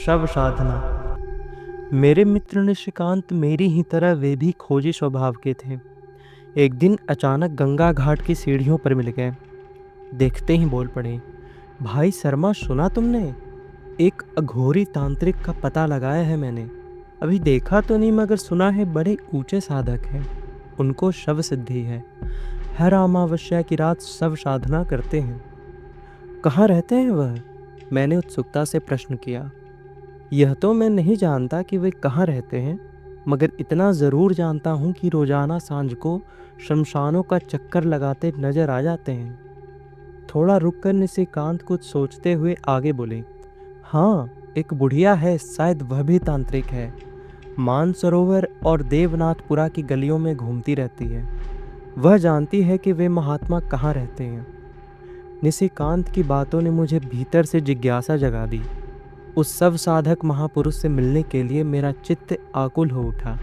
शव साधना। मेरे मित्र निशिकांत मेरी ही तरह वे भी खोजी स्वभाव के थे। एक दिन अचानक गंगा घाट की सीढ़ियों पर मिल गए। देखते ही बोल पड़े, भाई शर्मा, सुना तुमने? एक अघोरी तांत्रिक का पता लगाया है मैंने। अभी देखा तो नहीं, मगर सुना है बड़े ऊंचे साधक हैं। उनको शव सिद्धि है। हर अमावस्या की रात शव साधना करते हैं। कहाँ रहते हैं वह? मैंने उत्सुकता से प्रश्न किया। यह तो मैं नहीं जानता कि वे कहाँ रहते हैं, मगर इतना ज़रूर जानता हूँ कि रोज़ाना सांझ को शमशानों का चक्कर लगाते नजर आ जाते हैं। थोड़ा रुककर निशिकांत कुछ सोचते हुए आगे बोले, हाँ, एक बुढ़िया है, शायद वह भी तांत्रिक है। मानसरोवर और देवनाथपुरा की गलियों में घूमती रहती है। वह जानती है कि वे महात्मा कहाँ रहते हैं। निशिकांत की बातों ने मुझे भीतर से जिज्ञासा जगा दी। उस सब साधक महापुरुष से मिलने के लिए मेरा चित्त आकुल हो उठा।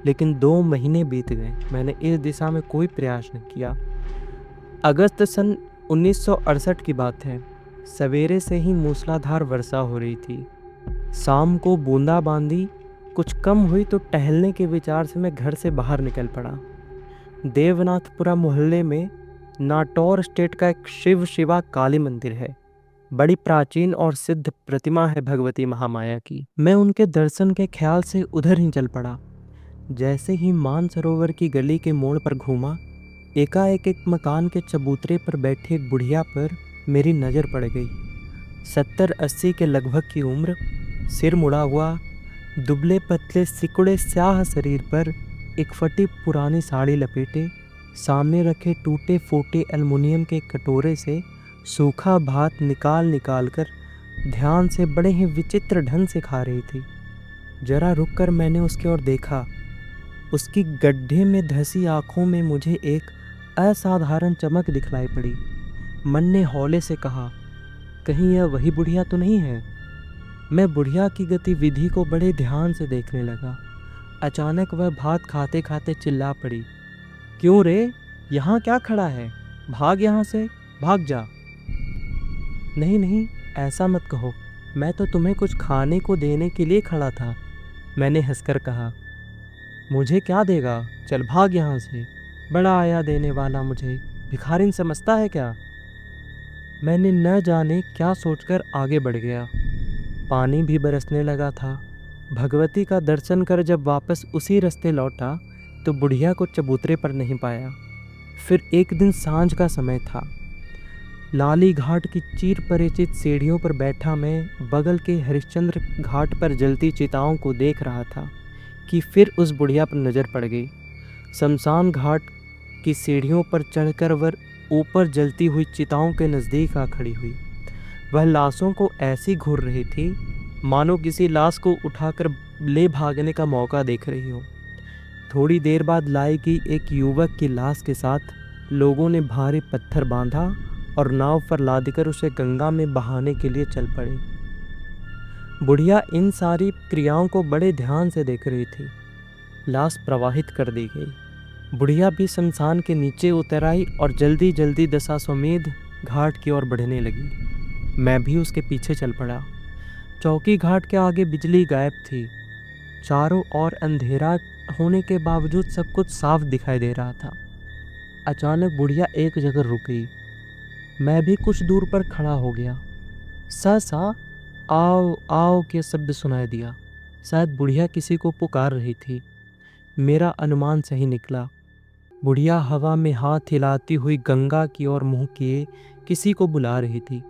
लेकिन 2 महीने बीत गए, मैंने इस दिशा में कोई प्रयास नहीं किया। अगस्त सन 1968 की बात है। सवेरे से ही मूसलाधार वर्षा हो रही थी। शाम को बूंदाबांदी कुछ कम हुई तो टहलने के विचार से मैं घर से बाहर निकल पड़ा। देवनाथपुरा मोहल्ले में नाटौर स्टेट का एक शिव शिवा काली मंदिर है। बड़ी प्राचीन और सिद्ध प्रतिमा है भगवती महामाया की। मैं उनके दर्शन के ख्याल से उधर ही चल पड़ा। जैसे ही मानसरोवर की गली के मोड़ पर घूमा, एकाएक एक मकान के चबूतरे पर बैठी एक बुढ़िया पर मेरी नज़र पड़ गई। 70-80 के लगभग की उम्र, सिर मुड़ा हुआ, दुबले पतले सिकुड़े स्याह शरीर पर एक फटी पुरानी साड़ी लपेटे, सामने रखे टूटे फूटे एल्युमिनियम के कटोरे से सूखा भात निकाल निकाल कर ध्यान से बड़े ही विचित्र ढंग से खा रही थी। जरा रुककर मैंने उसकी ओर देखा। उसकी गड्ढे में धसी आंखों में मुझे एक असाधारण चमक दिखलाई पड़ी। मन ने हौले से कहा, कहीं यह वही बुढ़िया तो नहीं है? मैं बुढ़िया की गतिविधि को बड़े ध्यान से देखने लगा। अचानक वह भात खाते खाते चिल्ला पड़ी, क्यों रे, यहाँ क्या खड़ा है? भाग यहाँ से, भाग जा। नहीं नहीं, ऐसा मत कहो, मैं तो तुम्हें कुछ खाने को देने के लिए खड़ा था, मैंने हंसकर कहा। मुझे क्या देगा? चल भाग यहाँ से। बड़ा आया देने वाला मुझे भिखारिन समझता है क्या? मैंने न जाने क्या सोचकर आगे बढ़ गया। पानी भी बरसने लगा था। भगवती का दर्शन कर जब वापस उसी रास्ते लौटा तो बुढ़िया को चबूतरे पर नहीं पाया। फिर एक दिन सांझ का समय था। लाली घाट की चीर परिचित सीढ़ियों पर बैठा मैं बगल के हरिश्चंद्र घाट पर जलती चिताओं को देख रहा था कि फिर उस बुढ़िया पर नज़र पड़ गई। शमशान घाट की सीढ़ियों पर चढ़कर वह ऊपर जलती हुई चिताओं के नज़दीक आ खड़ी हुई। वह लाशों को ऐसी घूर रही थी मानो किसी लाश को उठाकर ले भागने का मौका देख रही हो। थोड़ी देर बाद लाई गई एक युवक की लाश के साथ लोगों ने भारी पत्थर बांधा और नाव पर लादकर उसे गंगा में बहाने के लिए चल पड़े। बुढ़िया इन सारी क्रियाओं को बड़े ध्यान से देख रही थी। लाश प्रवाहित कर दी गई। बुढ़िया भी शमशान के नीचे उतर आई और जल्दी जल्दी दशाश्वमेध घाट की ओर बढ़ने लगी। मैं भी उसके पीछे चल पड़ा। चौकी घाट के आगे बिजली गायब थी। चारों ओर अंधेरा होने के बावजूद सब कुछ साफ दिखाई दे रहा था। अचानक बुढ़िया एक जगह रुक गई। मैं भी कुछ दूर पर खड़ा हो गया। सा आओ आओ के शब्द सुनाई दिया। शायद बुढ़िया किसी को पुकार रही थी। मेरा अनुमान सही निकला। बुढ़िया हवा में हाथ हिलाती हुई गंगा की ओर मुंह किए किसी को बुला रही थी।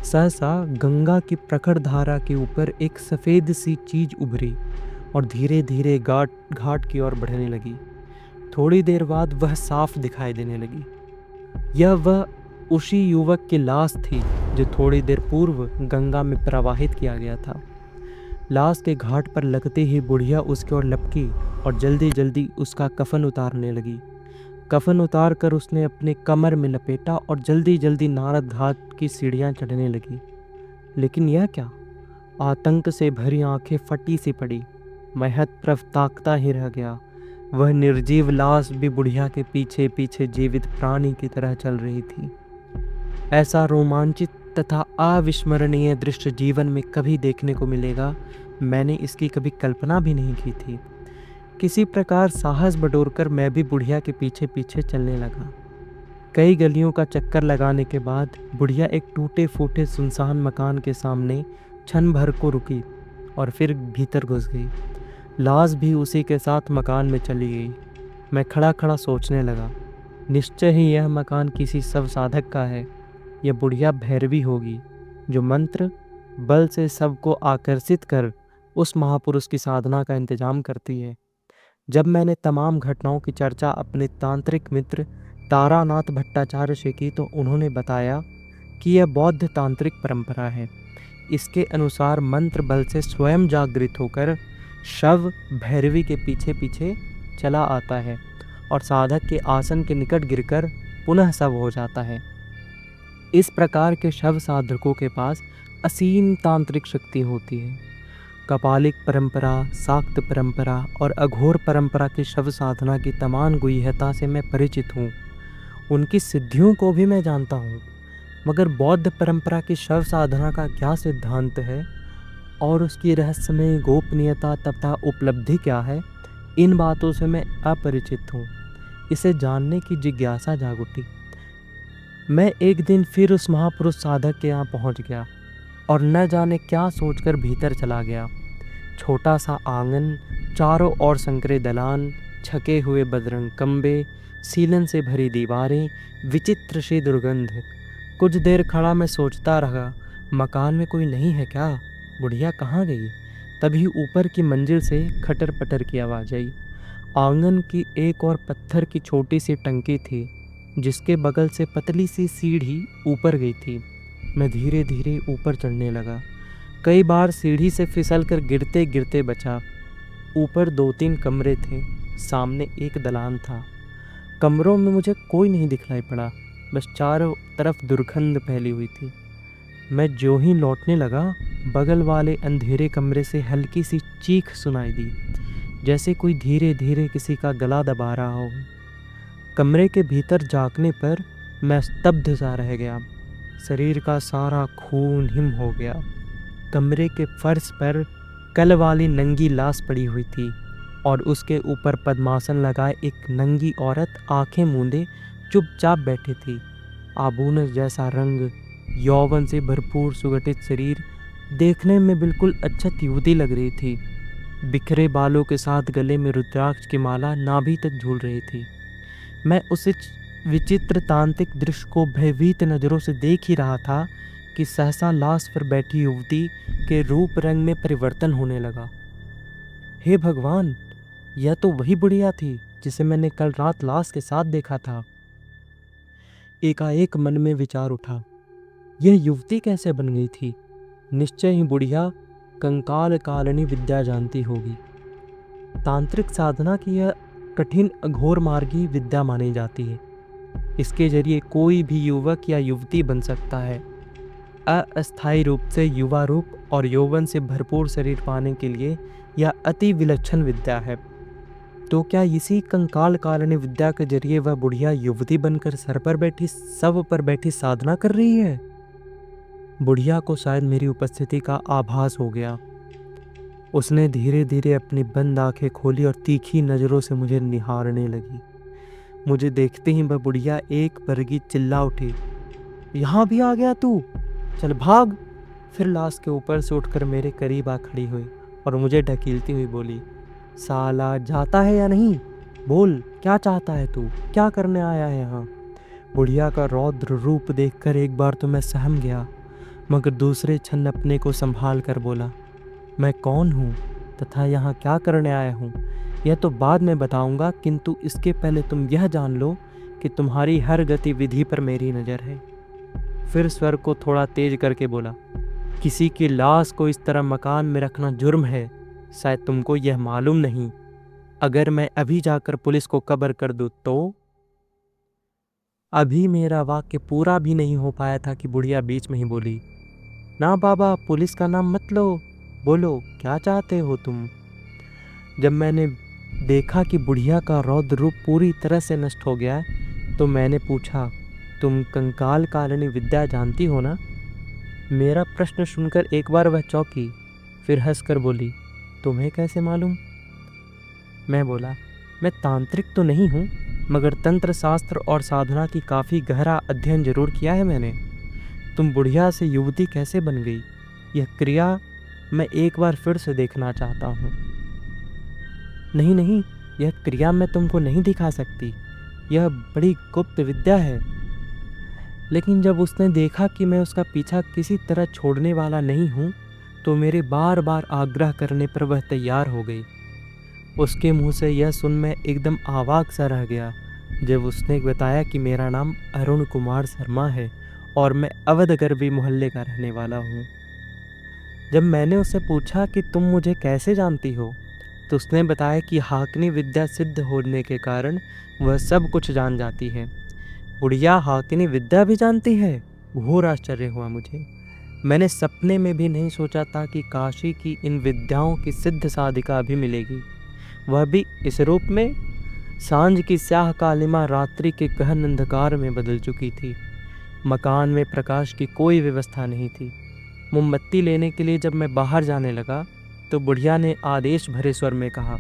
सहसा गंगा की प्रखर धारा के ऊपर एक सफ़ेद सी चीज उभरी और धीरे धीरे घाट की ओर बढ़ने लगी। थोड़ी देर बाद वह साफ दिखाई देने लगी। यह वह उसी युवक की लाश थी जो थोड़ी देर पूर्व गंगा में प्रवाहित किया गया था। लाश के घाट पर लगते ही बुढ़िया उसकी ओर लपकी और जल्दी जल्दी उसका कफन उतारने लगी। कफन उतार कर उसने अपने कमर में लपेटा और जल्दी जल्दी नारद घाट की सीढ़ियाँ चढ़ने लगी। लेकिन यह क्या? आतंक से भरी आंखें फटी सी पड़ी। मैं हतप्रभ ताकता ही रह गया। वह निर्जीव लाश भी बुढ़िया के पीछे पीछे जीवित प्राणी की तरह चल रही थी। ऐसा रोमांचित तथा अविस्मरणीय दृश्य जीवन में कभी देखने को मिलेगा, मैंने इसकी कभी कल्पना भी नहीं की थी। किसी प्रकार साहस बटोरकर मैं भी बुढ़िया के पीछे पीछे चलने लगा। कई गलियों का चक्कर लगाने के बाद बुढ़िया एक टूटे फूटे सुनसान मकान के सामने क्षण भर को रुकी और फिर भीतर घुस गई। लाश भी उसी के साथ मकान में चली गई। मैं खड़ा खड़ा सोचने लगा, निश्चय ही यह मकान किसी शव साधक का है। यह बुढ़िया भैरवी होगी जो मंत्र बल से सबको आकर्षित कर उस महापुरुष की साधना का इंतजाम करती है। जब मैंने तमाम घटनाओं की चर्चा अपने तांत्रिक मित्र तारानाथ भट्टाचार्य से की तो उन्होंने बताया कि यह बौद्ध तांत्रिक परंपरा है। इसके अनुसार मंत्र बल से स्वयं जागृत होकर शव भैरवी के पीछे पीछे चला आता है और साधक के आसन के निकट गिरकर पुनः शव हो जाता है। इस प्रकार के शव साधकों के पास असीम तांत्रिक शक्ति होती है। कपालिक परंपरा, शाक्त परंपरा और अघोर परंपरा की शव साधना की तमाम गुह्यता से मैं परिचित हूँ। उनकी सिद्धियों को भी मैं जानता हूँ, मगर बौद्ध परंपरा की शव साधना का क्या सिद्धांत है और उसकी रहस्यमय गोपनीयता तथा उपलब्धि क्या है, इन बातों से मैं अपरिचित हूँ। इसे जानने की जिज्ञासा जाग उठी। मैं एक दिन फिर उस महापुरुष साधक के यहाँ पहुँच गया और न जाने क्या सोचकर भीतर चला गया। छोटा सा आंगन, चारों ओर संकरे दलान, छके हुए बदरंग कम्बे, सीलन से भरी दीवारें, विचित्र सी दुर्गंध। कुछ देर खड़ा मैं सोचता रहा, मकान में कोई नहीं है क्या? बुढ़िया कहाँ गई? तभी ऊपर की मंजिल से खटर पटर की आवाज़ आई। आंगन की एक और पत्थर की छोटी सी टंकी थी जिसके बगल से पतली सी सीढ़ी ऊपर गई थी। मैं धीरे धीरे ऊपर चढ़ने लगा। कई बार सीढ़ी से फिसल कर गिरते गिरते बचा। ऊपर 2-3 कमरे थे, सामने एक दलान था। कमरों में मुझे कोई नहीं दिखलाई पड़ा, बस चारों तरफ दुर्गंध फैली हुई थी। मैं ज्यों ही लौटने लगा, बगल वाले अंधेरे कमरे से हल्की सी चीख सुनाई दी, जैसे कोई धीरे धीरे किसी का गला दबा रहा हो। कमरे के भीतर झांकने पर मैं स्तब्ध सा रह गया। शरीर का सारा खून हिम हो गया। कमरे के फर्श पर कल वाली नंगी लाश पड़ी हुई थी और उसके ऊपर पद्मासन लगाए एक नंगी औरत आंखें मूंदे चुपचाप बैठी थी। आबूनस जैसा रंग, यौवन से भरपूर सुगठित शरीर, देखने में बिल्कुल अच्छत युवती लग रही थी। बिखरे बालों के साथ गले में रुद्राक्ष की माला नाभि तक झूल रही थी। मैं उस विचित्र तांत्रिक दृश्य को भयभीत नज़रों से देख ही रहा था कि सहसा लाश पर बैठी युवती के रूप रंग में परिवर्तन होने लगा। हे भगवान, यह तो वही बुढ़िया थी जिसे मैंने कल रात लाश के साथ देखा था। एकाएक मन में विचार उठा, यह युवती कैसे बन गई थी? निश्चय ही बुढ़िया कंकाल कालनी विद्या जानती होगी। तांत्रिक साधना की यह कठिन अघोर मार्गी विद्या मानी जाती है। इसके जरिए कोई भी युवक या युवती बन सकता है। अस्थायी रूप से युवा रूप और यौवन से भरपूर शरीर पाने के लिए यह अति विलक्षण विद्या है। तो क्या इसी कंकाल कालनी विद्या के जरिए वह बुढ़िया युवती बनकर शव पर बैठी साधना कर रही है? बुढ़िया को शायद मेरी उपस्थिति का आभास हो गया। उसने धीरे धीरे अपनी बंद आंखें खोली और तीखी नज़रों से मुझे निहारने लगी। मुझे देखते ही वह बुढ़िया एक बरगी चिल्ला उठी, यहाँ भी आ गया तू? चल भाग। फिर लाश के ऊपर से उठकर मेरे करीब आ खड़ी हुई और मुझे ढकेलती हुई बोली, साला जाता है या नहीं? बोल, क्या चाहता है तू? क्या करने आया है यहाँ? बुढ़िया का रौद्र रूप देखकर एक बार तो मैं सहम गया, मगर दूसरे क्षण अपने को संभाल कर बोला, मैं कौन हूँ तथा यहाँ क्या करने आया हूँ यह तो बाद में बताऊँगा, किंतु इसके पहले तुम यह जान लो कि तुम्हारी हर गतिविधि पर मेरी नज़र है। फिर स्वर को थोड़ा तेज करके बोला, किसी की लाश को इस तरह मकान में रखना जुर्म है, शायद तुमको यह मालूम नहीं। अगर मैं अभी जाकर पुलिस को खबर कर दूँ तो? अभी मेरा वाक्य पूरा भी नहीं हो पाया था कि बुढ़िया बीच में ही बोली, ना बाबा, पुलिस का नाम मत लो, बोलो क्या चाहते हो तुम? जब मैंने देखा कि बुढ़िया का रौद्र रूप पूरी तरह से नष्ट हो गया है तो मैंने पूछा, तुम कंकाल कालनी विद्या जानती हो ना? मेरा प्रश्न सुनकर एक बार वह चौंकी, फिर हंसकर बोली, तुम्हें कैसे मालूम? मैं बोला, मैं तांत्रिक तो नहीं हूँ, मगर तंत्र शास्त्र और साधना की काफ़ी गहरा अध्ययन जरूर किया है मैंने। तुम बुढ़िया से युवती कैसे बन गई, यह क्रिया मैं एक बार फिर से देखना चाहता हूँ। नहीं नहीं, यह क्रिया मैं तुमको नहीं दिखा सकती, यह बड़ी गुप्त विद्या है। लेकिन जब उसने देखा कि मैं उसका पीछा किसी तरह छोड़ने वाला नहीं हूँ, तो मेरे बार बार आग्रह करने पर वह तैयार हो गई। उसके मुंह से यह सुन मैं एकदम आवाक सा रह गया जब उसने बताया कि मेरा नाम अरुण कुमार शर्मा है और मैं अवधगर्भी मोहल्ले का रहने वाला हूँ। जब मैंने उससे पूछा कि तुम मुझे कैसे जानती हो, तो उसने बताया कि हाकिनी विद्या सिद्ध होने के कारण वह सब कुछ जान जाती है। बुढ़िया हाकिनी विद्या भी जानती है? घोर आश्चर्य हुआ मुझे। मैंने सपने में भी नहीं सोचा था कि काशी की इन विद्याओं की सिद्ध साधिका भी मिलेगी, वह भी इस रूप में। सांझ की स्याह कालिमा रात्रि के गहन अंधकार में बदल चुकी थी। मकान में प्रकाश की कोई व्यवस्था नहीं थी। मोमबत्ती लेने के लिए जब मैं बाहर जाने लगा, तो बुढ़िया ने आदेश भरे स्वर में कहा,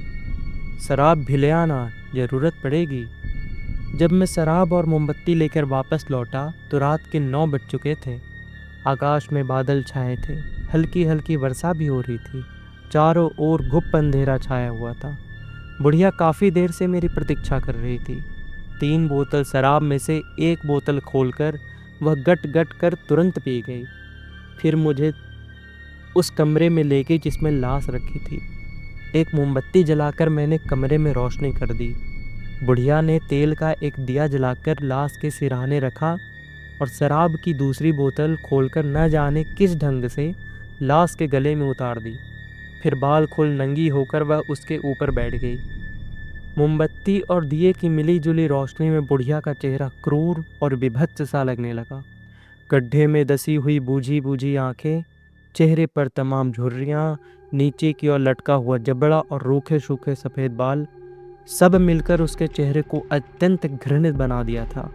शराब भी ले आना, जरूरत पड़ेगी। जब मैं शराब और मोमबत्ती लेकर वापस लौटा तो रात के 9 बज चुके थे। आकाश में बादल छाए थे, हल्की हल्की वर्षा भी हो रही थी। चारों ओर घुप अंधेरा छाया हुआ था। बुढ़िया काफ़ी देर से मेरी प्रतीक्षा कर रही थी। 3 बोतल शराब में से 1 बोतल खोलकर वह गट गट कर तुरंत पी गई। फिर मुझे उस कमरे में ले गई जिसमें लाश रखी थी। एक मोमबत्ती जलाकर मैंने कमरे में रोशनी कर दी। बुढ़िया ने तेल का एक दिया जलाकर लाश के सिरहाने रखा और शराब की दूसरी बोतल खोलकर न जाने किस ढंग से लाश के गले में उतार दी। फिर बाल खोल नंगी होकर वह उसके ऊपर बैठ गई। मोमबत्ती और दिए की मिली जुली रोशनी में बुढ़िया का चेहरा क्रूर और विभत्स सा लगने लगा। गड्ढे में दसी हुई बूझी बूझी आंखें, चेहरे पर तमाम झुर्रियाँ, नीचे की ओर लटका हुआ जबड़ा और रूखे सूखे सफ़ेद बाल, सब मिलकर उसके चेहरे को अत्यंत घृणित बना दिया था।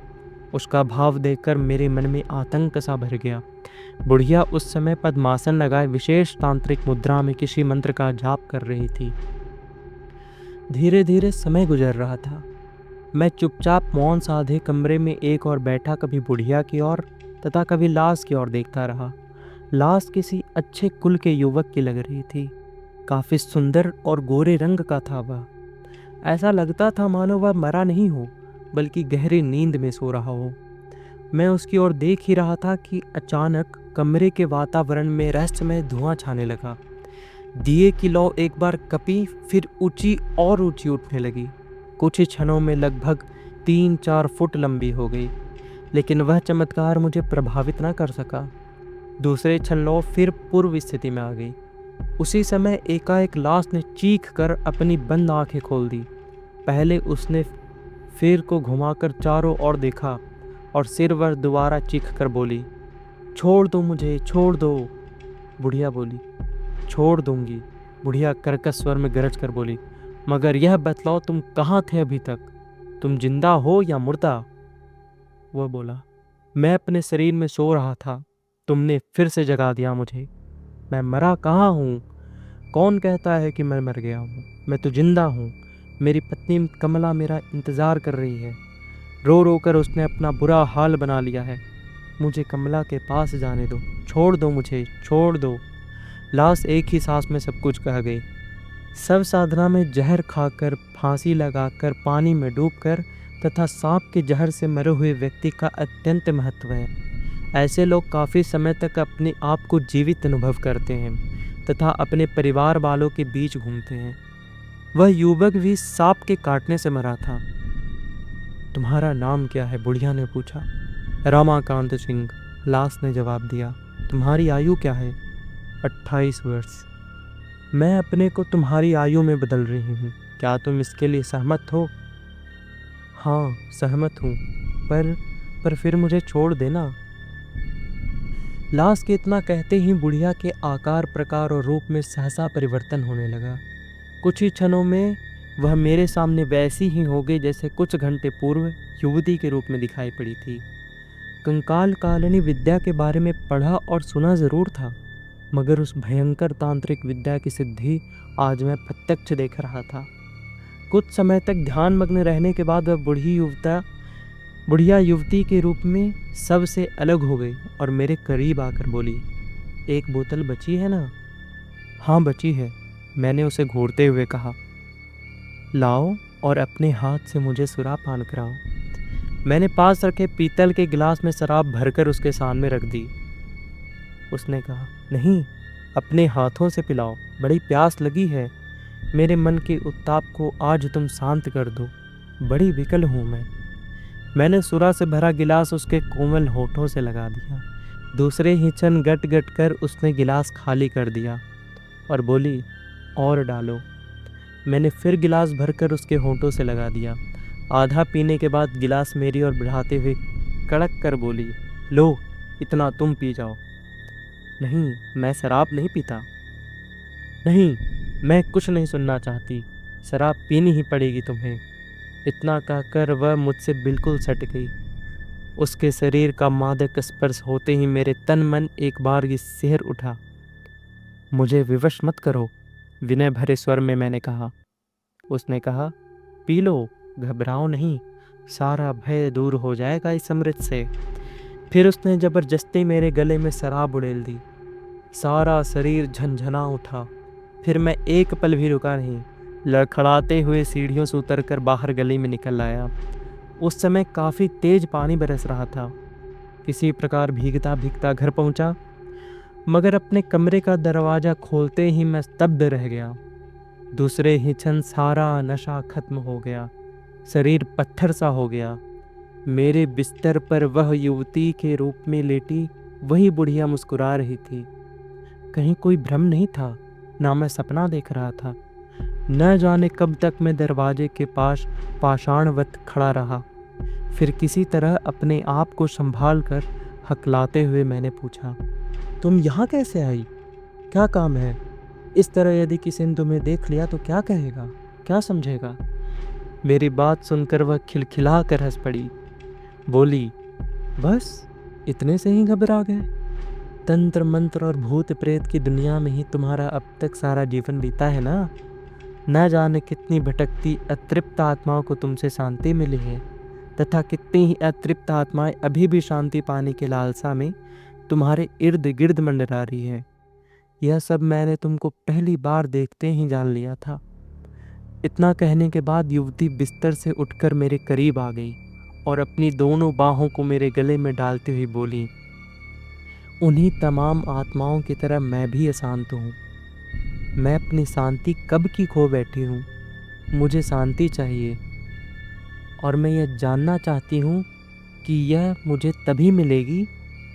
उसका भाव देखकर मेरे मन में आतंक सा भर गया। बुढ़िया उस समय पद्मासन लगाए विशेष तांत्रिक मुद्रा में किसी मंत्र का जाप कर रही थी। धीरे धीरे समय गुजर रहा था। मैं चुपचाप मौन साधे कमरे में एक और बैठा कभी बुढ़िया की ओर तथा कभी लाश की ओर देखता रहा। लाश किसी अच्छे कुल के युवक की लग रही थी। काफ़ी सुंदर और गोरे रंग का था वह। ऐसा लगता था मानो वह मरा नहीं हो, बल्कि गहरी नींद में सो रहा हो। मैं उसकी ओर देख ही रहा था कि अचानक कमरे के वातावरण में रहस्यमय धुआं छाने लगा। दिए की लौ एक बार कपी, फिर ऊंची और ऊंची उठने लगी। कुछ ही क्षणों में लगभग 3-4 फुट लंबी हो गई, लेकिन वह चमत्कार मुझे प्रभावित न कर सका। दूसरे क्षण लौ फिर पूर्व स्थिति में आ गई। उसी समय एकाएक लाश ने चीख कर अपनी बंद आंखें खोल दी। पहले उसने सिर को घुमाकर चारों ओर देखा और सिर पर दोबारा चीख कर बोली, छोड़ दो मुझे, छोड़ दो। बुढ़िया बोली, छोड़ दूंगी। बुढ़िया कर्कश स्वर में गरज कर बोली, मगर यह बतलाओ तुम कहाँ थे अभी तक? तुम जिंदा हो या मुर्दा? वह बोला, मैं अपने शरीर में सो रहा था, तुमने फिर से जगा दिया मुझे। मैं मरा कहाँ हूँ? कौन कहता है कि मैं मर गया हूँ? मैं तो जिंदा हूँ। मेरी पत्नी कमला मेरा इंतज़ार कर रही है। रो रो कर उसने अपना बुरा हाल बना लिया है। मुझे कमला के पास जाने दो, छोड़ दो मुझे, छोड़ दो। लाश एक ही सांस में सब कुछ कह गई। सब साधना में जहर खाकर, फांसी लगाकर, पानी में डूबकर तथा सांप के जहर से मरे हुए व्यक्ति का अत्यंत महत्व है। ऐसे लोग काफ़ी समय तक अपने आप को जीवित अनुभव करते हैं तथा अपने परिवार वालों के बीच घूमते हैं। वह युवक भी सांप के काटने से मरा था। तुम्हारा नाम क्या है? बुढ़िया ने पूछा। रमाकांत सिंह, लाश ने जवाब दिया। तुम्हारी आयु क्या है? 28 वर्ष। मैं अपने को तुम्हारी आयु में बदल रही हूँ, क्या तुम इसके लिए सहमत हो? हाँ, सहमत हूँ, पर फिर मुझे छोड़ देना। लाश के इतना कहते ही बुढ़िया के आकार, प्रकार और रूप में सहसा परिवर्तन होने लगा। कुछ ही क्षणों में वह मेरे सामने वैसी ही हो गई जैसे कुछ घंटे पूर्व युवती के रूप में दिखाई पड़ी थी। कंकाल कालनी विद्या के बारे में पढ़ा और सुना ज़रूर था, मगर उस भयंकर तांत्रिक विद्या की सिद्धि आज मैं प्रत्यक्ष देख रहा था। कुछ समय तक ध्यानमग्न रहने के बाद वह बुढ़िया युवती के रूप में सबसे अलग हो गई और मेरे करीब आकर बोली, एक बोतल बची है ना? हाँ बची है, मैंने उसे घूरते हुए कहा। लाओ और अपने हाथ से मुझे सुरा पान कराओ। मैंने पास रखे पीतल के गिलास में शराब भरकर उसके सामने रख दी। उसने कहा, नहीं, अपने हाथों से पिलाओ, बड़ी प्यास लगी है। मेरे मन के उत्ताप को आज तुम शांत कर दो, बड़ी विकल हूँ मैं। मैंने सुरा से भरा गिलास उसके कोमल होठों से लगा दिया। दूसरे ही क्षण गट गट कर उसने गिलास खाली कर दिया और बोली, और डालो। मैंने फिर गिलास भरकर उसके होठों से लगा दिया। आधा पीने के बाद गिलास मेरी ओर बढ़ाते हुए कड़क कर बोली, लो, इतना तुम पी जाओ। नहीं, मैं शराब नहीं पीता। नहीं, मैं कुछ नहीं सुनना चाहती, शराब पीनी ही पड़ेगी तुम्हें। इतना कहकर वह मुझसे बिल्कुल सट गई। उसके शरीर का मादक स्पर्श होते ही मेरे तन मन एक बार ही सिहर उठा। मुझे विवश मत करो, विनय भरे स्वर में मैंने कहा। उसने कहा, पी लो, घबराओ नहीं, सारा भय दूर हो जाएगा इस अमृत से। फिर उसने जबरदस्ती मेरे गले में शराब उड़ेल दी। सारा शरीर झंझना उठा। फिर मैं एक पल भी रुका नहीं, लड़खड़ाते हुए सीढ़ियों से उतरकर बाहर गली में निकल आया। उस समय काफ़ी तेज पानी बरस रहा था। किसी प्रकार भीगता भीगता घर पहुंचा, मगर अपने कमरे का दरवाज़ा खोलते ही मैं स्तब्ध रह गया। दूसरे ही क्षण सारा नशा खत्म हो गया, शरीर पत्थर सा हो गया। मेरे बिस्तर पर वह युवती के रूप में लेटी वही बुढ़िया मुस्कुरा रही थी। कहीं कोई भ्रम नहीं था, ना मैं सपना देख रहा था। न जाने कब तक मैं दरवाजे के पास पाषाणवत खड़ा रहा। फिर किसी तरह अपने आप को संभाल कर हकलाते हुए मैंने पूछा, तुम यहाँ कैसे आई? क्या काम है? इस तरह यदि किसी ने तुम्हें देख लिया तो क्या कहेगा, क्या समझेगा? मेरी बात सुनकर वह खिलखिला कर हंस पड़ी। बोली, बस इतने से ही घबरा गए? तंत्र मंत्र और भूत प्रेत की दुनिया में ही तुम्हारा अब तक सारा जीवन बीता है ना? न जाने कितनी भटकती अतृप्त आत्माओं को तुमसे शांति मिली है, तथा कितनी ही अतृप्त आत्माएं अभी भी शांति पाने की लालसा में तुम्हारे इर्द गिर्द मंडरा रही है। यह सब मैंने तुमको पहली बार देखते ही जान लिया था। इतना कहने के बाद युवती बिस्तर से उठकर मेरे करीब आ गई और अपनी दोनों बाहों को मेरे गले में डालती हुई बोली, उन्हीं तमाम आत्माओं की तरह मैं भी अशांत हूँ। मैं अपनी शांति कब की खो बैठी हूँ। मुझे शांति चाहिए और मैं यह जानना चाहती हूँ कि यह मुझे तभी मिलेगी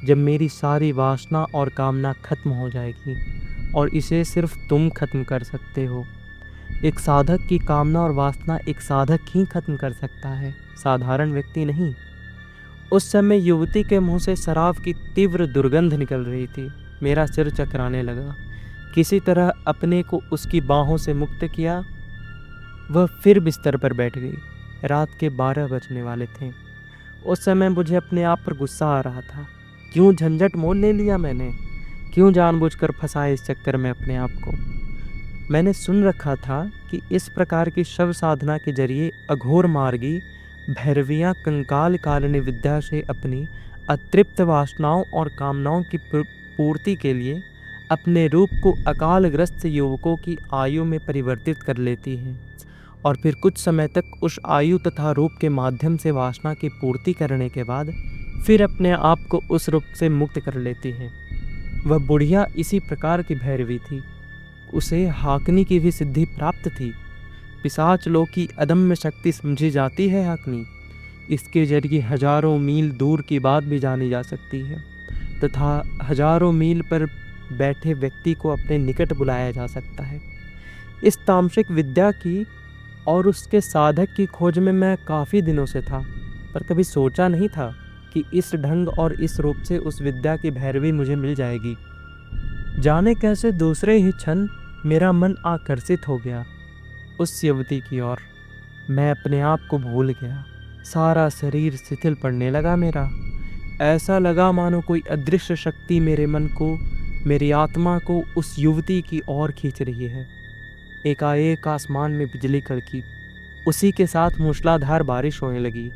जब मेरी सारी वासना और कामना खत्म हो जाएगी, और इसे सिर्फ तुम खत्म कर सकते हो। एक साधक की कामना और वासना एक साधक ही खत्म कर सकता है, साधारण व्यक्ति नहीं। उस समय युवती के मुंह से शराब की तीव्र दुर्गंध निकल रही थी। मेरा सिर चकराने लगा। किसी तरह अपने को उसकी बाहों से मुक्त किया। वह फिर बिस्तर पर बैठ गई। रात के 12 बजने वाले थे। उस समय मुझे अपने आप पर गुस्सा आ रहा था। क्यों झंझट मोल ले लिया मैंने? क्यों जानबूझकर फंसाया इस चक्कर में अपने आप को? मैंने सुन रखा था कि इस प्रकार की शव साधना के जरिए अघोर मार्गी भैरवियाँ कंकाल कालिनी विद्या से अपनी अतृप्त वासनाओं और कामनाओं की पूर्ति के लिए अपने रूप को अकालग्रस्त युवकों की आयु में परिवर्तित कर लेती हैं और फिर कुछ समय तक उस आयु तथा रूप के माध्यम से वासना की पूर्ति करने के बाद फिर अपने आप को उस रूप से मुक्त कर लेती हैं। वह बुढ़िया इसी प्रकार की भैरवी थी। उसे हाकनी की भी सिद्धि प्राप्त थी। पिशाच लोक की अदम्य शक्ति समझी जाती है हाकनी। इसके जरिए हजारों मील दूर की बात भी जानी जा सकती है तथा हजारों मील पर बैठे व्यक्ति को अपने निकट बुलाया जा सकता है। इस तामसिक विद्या की और उसके साधक की खोज में मैं काफ़ी दिनों से था, पर कभी सोचा नहीं था कि इस ढंग और इस रूप से उस विद्या की भैरवी मुझे मिल जाएगी। जाने कैसे दूसरे ही क्षण मेरा मन आकर्षित हो गया उस युवती की ओर। मैं अपने आप को भूल गया। सारा शरीर शिथिल पड़ने लगा मेरा। ऐसा लगा मानो कोई अदृश्य शक्ति मेरे मन को, मेरी आत्मा को उस युवती की ओर खींच रही है। एकाएक आसमान में बिजली कड़की, उसी के साथ मूसलाधार बारिश होने लगी।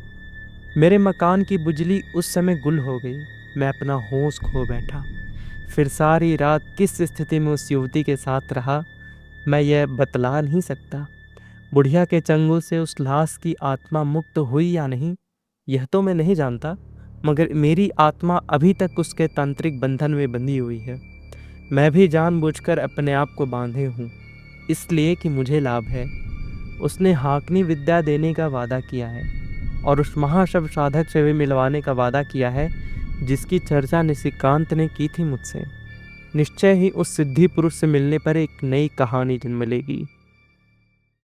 मेरे मकान की बिजली उस समय गुल हो गई। मैं अपना होश खो बैठा। फिर सारी रात किस स्थिति में उस युवती के साथ रहा, मैं यह बतला नहीं सकता। बुढ़िया के चंगुल से उस लाश की आत्मा मुक्त हुई या नहीं, यह तो मैं नहीं जानता, मगर मेरी आत्मा अभी तक उसके तांत्रिक बंधन में बंधी हुई है। मैं भी जानबूझकर अपने आप को बांधे हूँ, इसलिए कि मुझे लाभ है। उसने हाकनी विद्या देने का वादा किया है और उस महाशव साधक से भी मिलवाने का वादा किया है, जिसकी चर्चा निशिकांत ने की थी मुझसे। निश्चय ही उस सिद्धि पुरुष से मिलने पर एक नई कहानी जन्म लेगी।